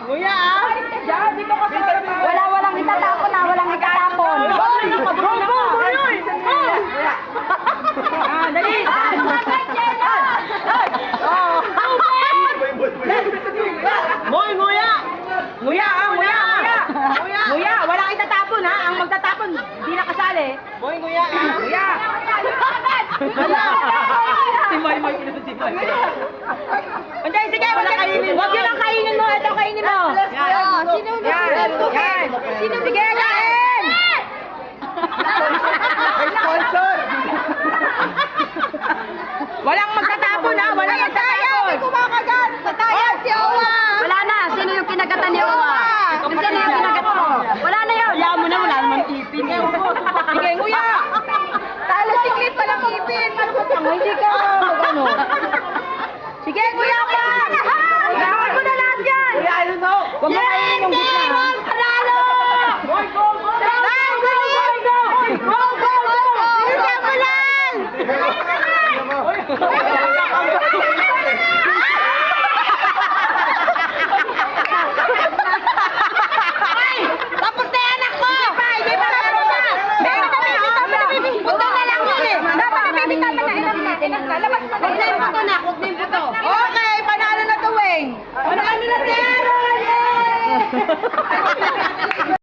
Nguya ah. Diyan, dito ka sa... Walang itatapon na, walang itatapon. Dali. Moy, nguya. Nguya ah, nguya. Nguya, walang itatapon ha. Ang magtatapon, hindi nakasali. Moy, nguya ah. Nguya. Si Moy, si Moy. Hindi, sige, wag yun ang kainin mo. Ito kainin mo. Yan. Sige, kain! Walang